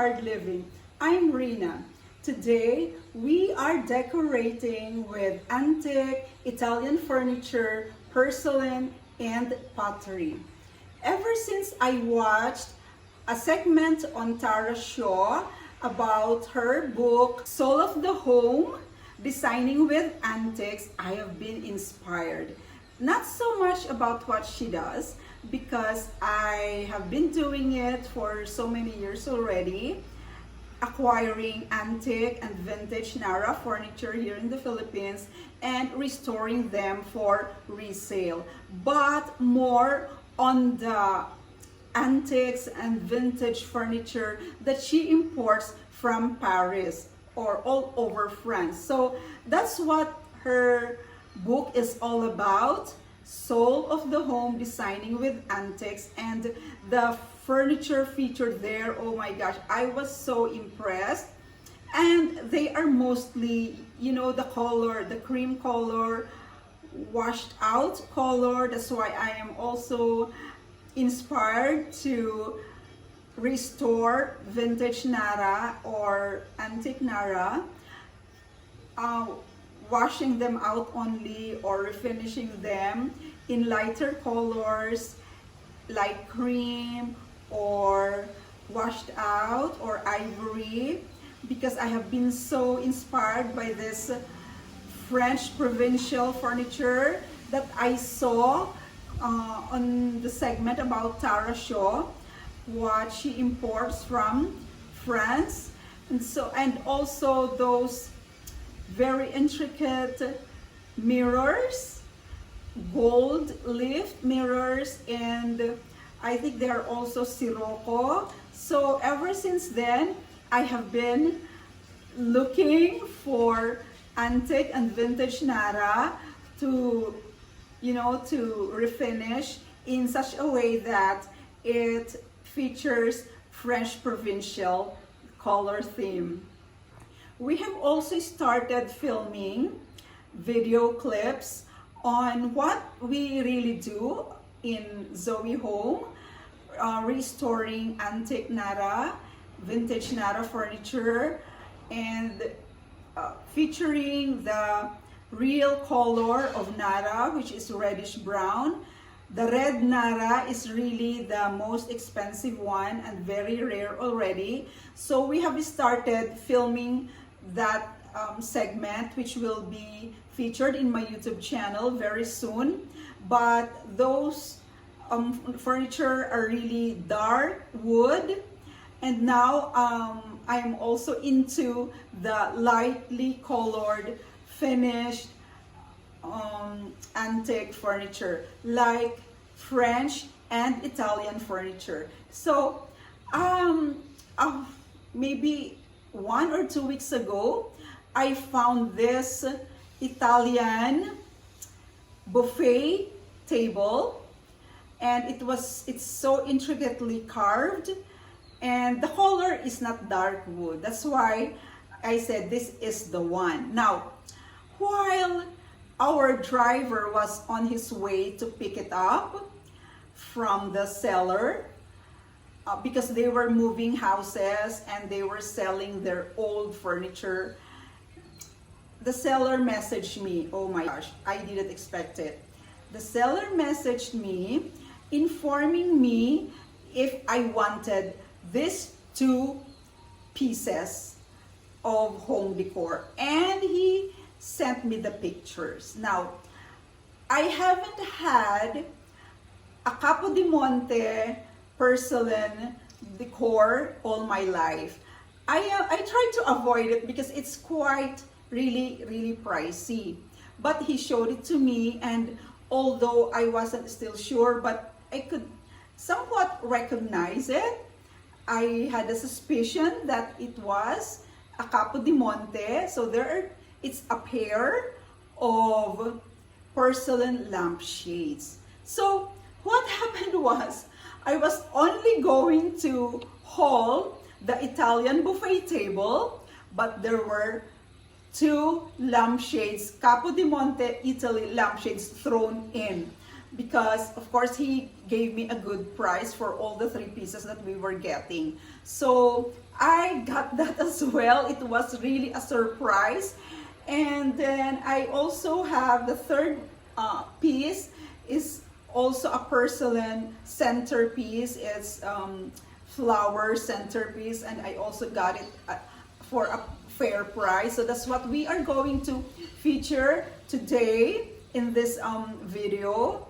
Hard Living. I'm Rina. Today, we are decorating with antique Italian furniture, porcelain, and pottery. Ever since I watched a segment on Tara Shaw about her book, Soul of the Home, Designing with Antiques, I have been inspired. Not so much about what she does, because I have been doing it for so many years already, acquiring antique and vintage Nara furniture here in the Philippines and restoring them for resale, but more on the antiques and vintage furniture that she imports from Paris or all over France. So that's what her book is all about. Soul of the Home, Designing with Antiques, and the furniture featured there, oh my gosh, I was so impressed. And they are mostly, you know, the color, the cream color, washed out color. That's why I am also inspired to restore vintage Nara or antique Nara, washing them out only or refinishing them in lighter colors like cream or washed out or ivory, because I have been so inspired by this French provincial furniture that I saw on the segment about Tara Shaw, what she imports from France. And also those very intricate mirrors, gold leaf mirrors, and I think they are also Sirocco. So ever since then, I have been looking for antique and vintage Nara to, you know, to refinish in such a way that it features French provincial color theme. We have also started filming video clips on what we really do in Zoe Home, restoring antique Nara, vintage Nara furniture, and featuring the real color of Nara, which is reddish brown. The red Nara is really the most expensive one and very rare already. So we have started filming that segment, which will be featured in my YouTube channel very soon. But those furniture are really dark wood, and now I am also into the lightly colored finished antique furniture like French and Italian furniture. So maybe 1 or 2 weeks ago, I found this Italian buffet table, and it's so intricately carved, and the color is not dark wood. That's why I said this is the one. Now, while our driver was on his way to pick it up from the seller, because they were moving houses and they were selling their old furniture, the seller messaged me. Oh my gosh, I didn't expect it. The seller messaged me informing me if I wanted these 2 pieces of home decor, and he sent me the pictures. Now, I haven't had a Capodimonte porcelain decor all my life. I tried to avoid it because it's quite really pricey. But he showed it to me, and although I wasn't still sure, but I could somewhat recognize it. I had a suspicion that it was a Capodimonte. So it's a pair of porcelain lampshades. So what happened was, I was only going to haul the Italian buffet table, but there were 2 lampshades, Capodimonte Italy lampshades thrown in. because of course he gave me a good price for all the 3 pieces that we were getting. So I got that as well. It was really a surprise. And then I also have the third piece is also a porcelain centerpiece. It's flower centerpiece, and I also got it for a fair price. So that's what we are going to feature today in this video,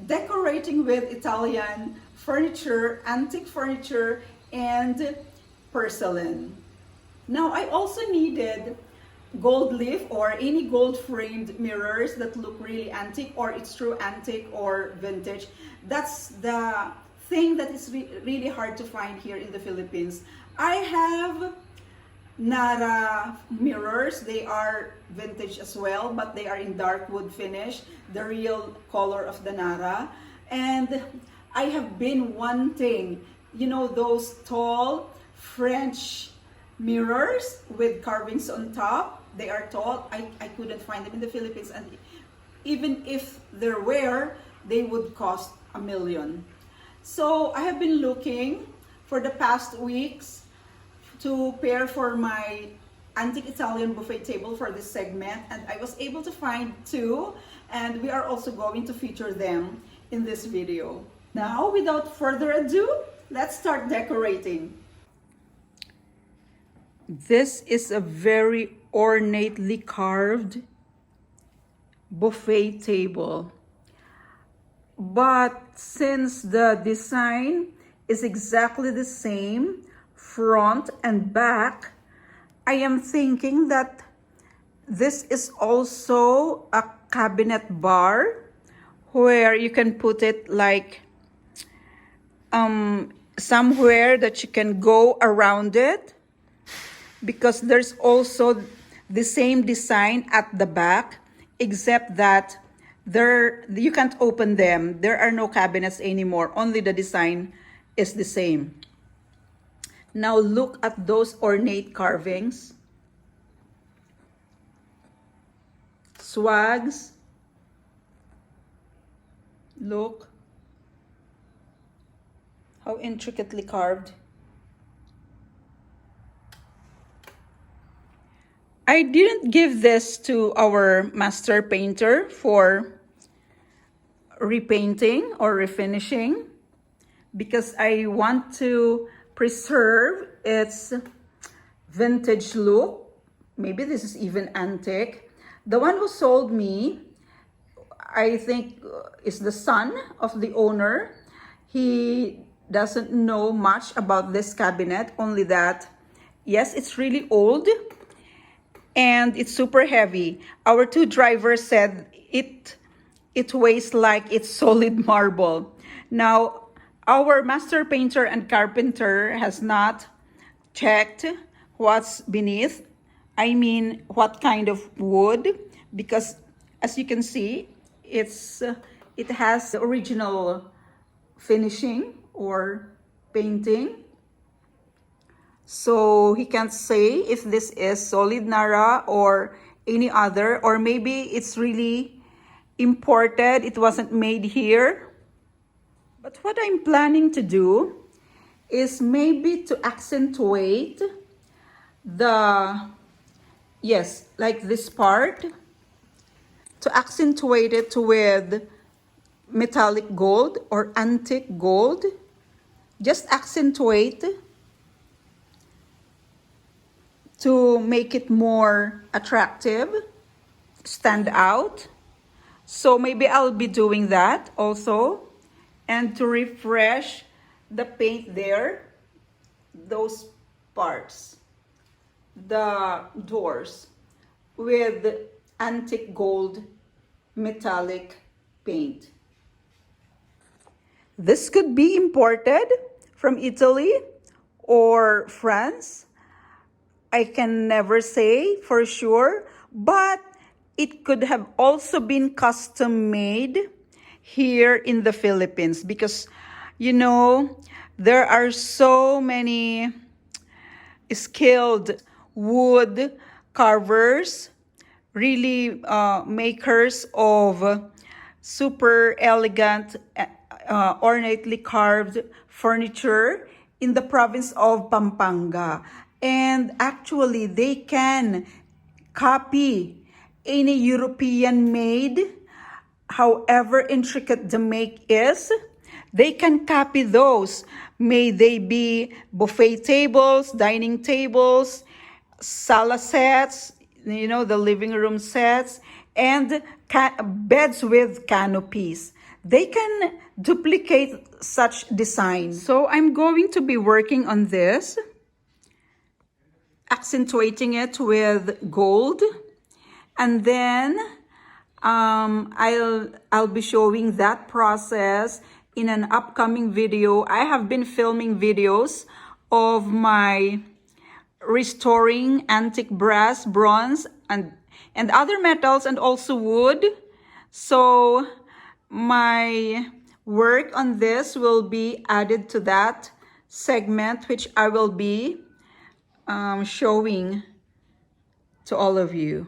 decorating with Italian furniture, antique furniture, and porcelain. Now I also needed gold leaf or any gold framed mirrors that look really antique, or it's true antique or vintage. That's the thing that is really hard to find here in the Philippines. I have Nara mirrors. They are vintage as well, but they are in dark wood finish, the real color of the Nara. And I have been wanting, you know, those tall French mirrors with carvings on top. They are tall. I couldn't find them in the Philippines, and even if they're rare, they would cost $1 million. So I have been looking for the past weeks to pair for my antique Italian buffet table for this segment, and I was able to find 2, and we are also going to feature them in this video. Now, without further ado, let's start decorating. This is a very ornately carved buffet table. But since the design is exactly the same, front and back, I am thinking that this is also a cabinet bar where you can put it like somewhere that you can go around it, because there's also the same design at the back, except that you can't open them. There are no cabinets anymore. Only the design is the same. Now look at those ornate carvings. Swags. Look how intricately carved. I didn't give this to our master painter for repainting or refinishing, because I want to preserve its vintage look. Maybe this is even antique. The one who sold me, I think, is the son of the owner. He doesn't know much about this cabinet, only that, yes, it's really old and it's super heavy. Our 2 drivers said it weighs like it's solid marble. Now, our master painter and carpenter has not checked what's beneath. I mean, what kind of wood, because as you can see, it has the original finishing or painting. So he can't say if this is solid Nara or any other, or maybe it's really imported. It wasn't made here. But what I'm planning to do is maybe to accentuate like this part, to accentuate it with metallic gold or antique gold. Just accentuate to make it more attractive, stand out. So maybe I'll be doing that also. And to refresh the paint there, those parts, the doors, with antique gold metallic paint. This could be imported from Italy or France. I can never say for sure, but it could have also been custom made here in the Philippines, because, you know, there are so many skilled wood carvers, really makers of super elegant, ornately carved furniture in the province of Pampanga. And actually, they can copy any European made, however intricate the make is. They can copy those. May they be buffet tables, dining tables, sala sets, the living room sets, and beds with canopies. They can duplicate such design. So I'm going to be working on this, accentuating it with gold, and then I'll be showing that process in an upcoming video. I have been filming videos of my restoring antique brass, bronze, and other metals, and also wood. So my work on this will be added to that segment, which I will be showing to all of you.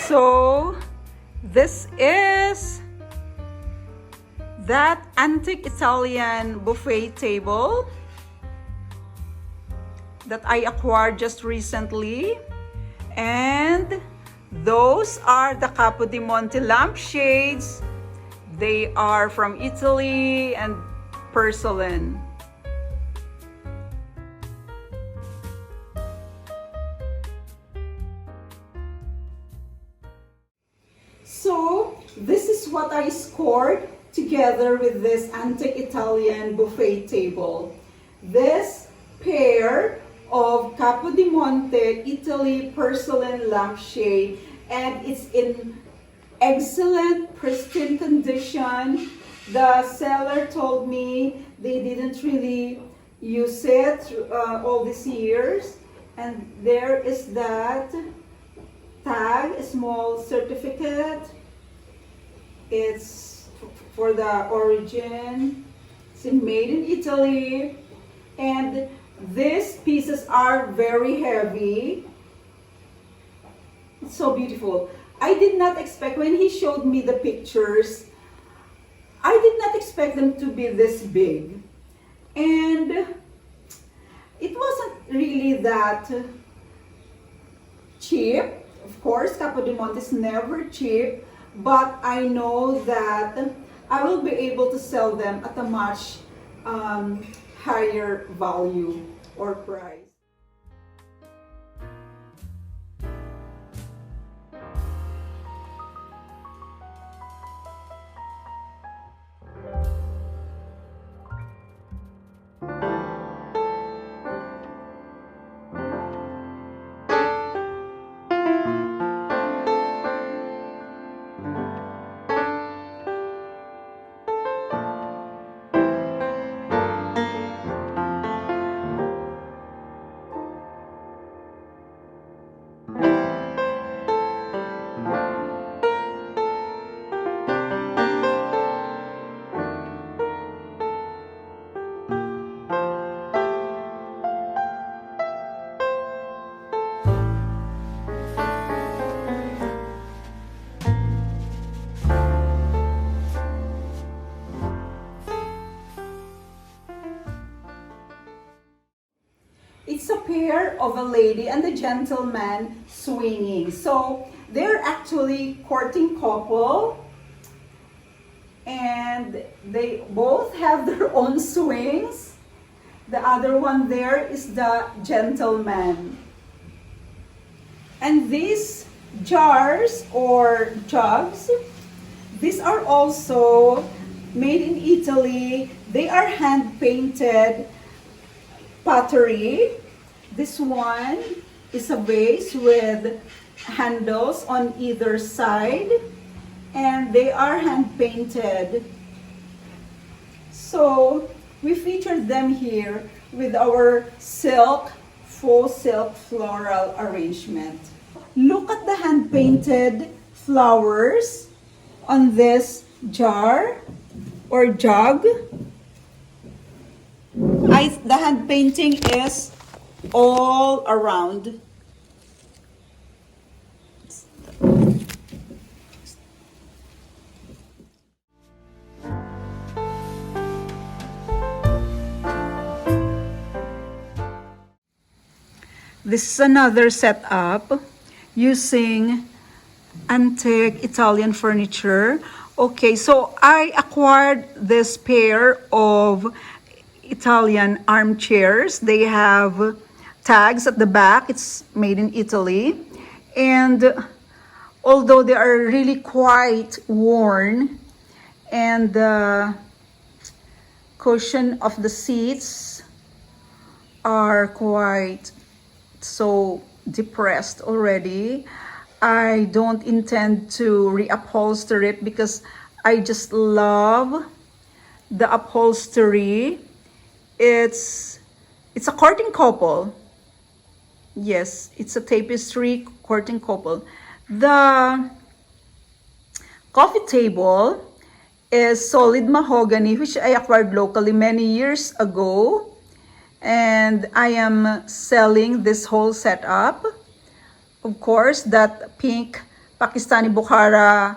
So This is that antique Italian buffet table that I acquired just recently. And those are the Capodimonte lampshades. They are from Italy and porcelain. So this is what I scored together with this antique Italian buffet table. This pair of Capodimonte Italy porcelain lampshade, and it's in excellent pristine condition. The seller told me they didn't really use it all these years, and there is that tag, a small certificate. It's for the origin. It's made in Italy, and these pieces are very heavy. It's so beautiful. I did not expect, when he showed me the pictures, I did not expect them to be this big. And it wasn't really that cheap. Of course, Capodimonte is never cheap, but I know that I will be able to sell them at a much higher value or price. It's a pair of a lady and a gentleman swinging. So they're actually courting couple, and they both have their own swings. The other one there is the gentleman. And these jars or jugs, these are also made in Italy. They are hand painted pottery. This one is a vase with handles on either side, and they are hand painted. So we featured them here with our silk, faux silk floral arrangement. Look at the hand painted flowers on this jar or jug. The hand painting is all around. This is another setup using antique Italian furniture. Okay, so I acquired this pair of Italian armchairs. They have tags at the back. It's made in Italy. And although they are really quite worn, and the cushion of the seats are quite so depressed already, I don't intend to reupholster it because I just love the upholstery. It's a courting couple. Yes, it's a tapestry courting couple. The coffee table is solid mahogany, which I acquired locally many years ago. And I am selling this whole setup. Of course, that pink Pakistani Bukhara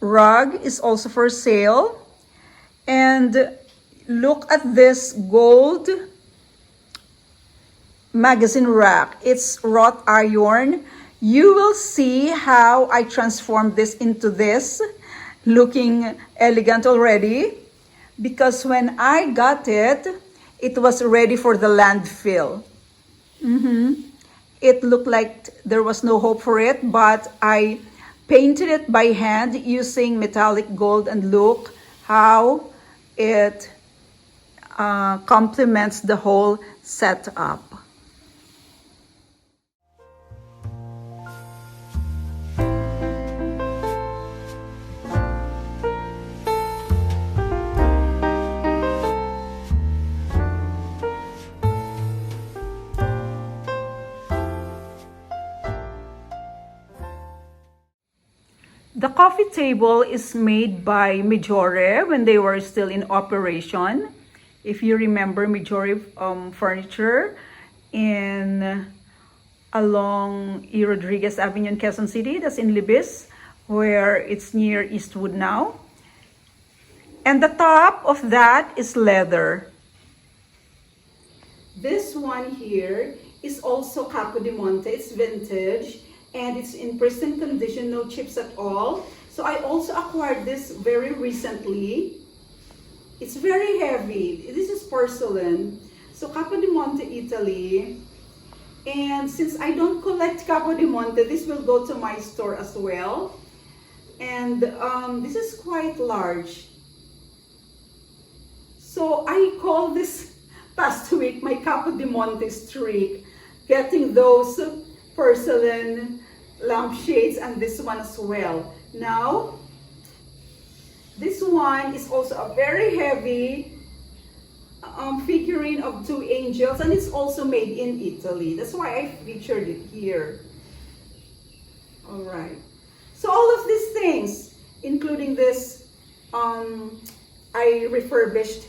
rug is also for sale. And look at this gold magazine rack. It's wrought iron. You will see how I transformed this into this, looking elegant already, because when I got it, it was ready for the landfill. It looked like there was no hope for it, but I painted it by hand using metallic gold, and look how it complements the whole setup. The coffee table is made by Mijore when they were still in operation. If you remember Mijore Furniture along E. Rodriguez Avenue in Quezon City, that's in Libis, where it's near Eastwood now. And the top of that is leather. This one here is also Capodimonte. It's vintage. And it's in pristine condition, no chips at all. So I also acquired this very recently. It's very heavy. This is porcelain. So Capodimonte Italy. And since I don't collect Capodimonte, this will go to my store as well. And this is quite large. So I call this past week my Capodimonte streak, getting those porcelain lampshades and this one as well. Now, this one is also a very heavy figurine of two angels, and it's also made in Italy. That's why I featured it here. All right. So all of these things, including this, I refurbished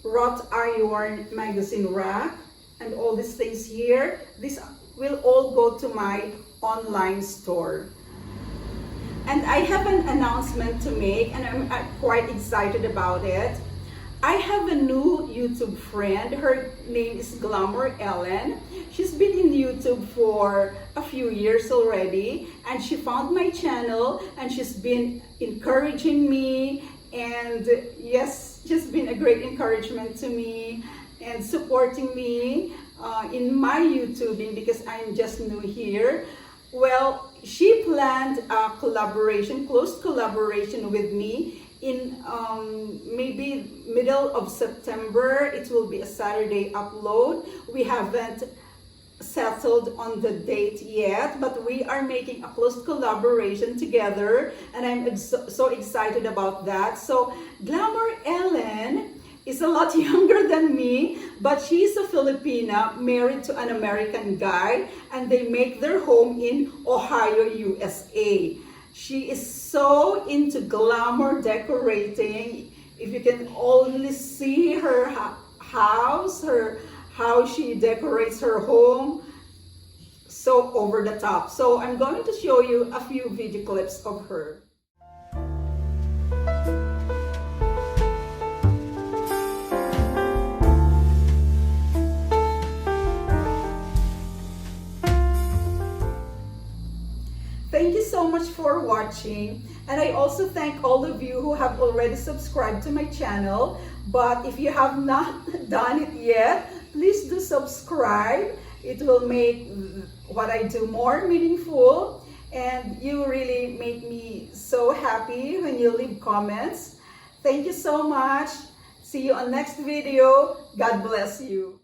wrought iron magazine rack, and all these things here, this will all go to my online store. And I have an announcement to make, and I'm quite excited about it. I have a new YouTube friend. Her name is Glamour Ellen. She's been in YouTube for a few years already, and she found my channel, and she's been encouraging me, and yes, she's been a great encouragement to me and supporting me in my YouTubing, because I'm just new here. Well, she planned a collaboration, close collaboration with me in maybe middle of September. It will be a Saturday upload. We haven't settled on the date yet, but we are making a close collaboration together, and I'm so excited about that. So Glamour Ellen is a lot younger than me, but she's a Filipina married to an American guy, and they make their home in Ohio, USA. She is so into glamour decorating. If you can only see her house, how she decorates her home, so over the top. So I'm going to show you a few video clips of her. Thank you so much for watching, and I also thank all of you who have already subscribed to my channel. But if you have not done it yet, please do subscribe. It will make what I do more meaningful, and you really make me so happy when you leave comments. Thank you so much. See you on next video. God bless you.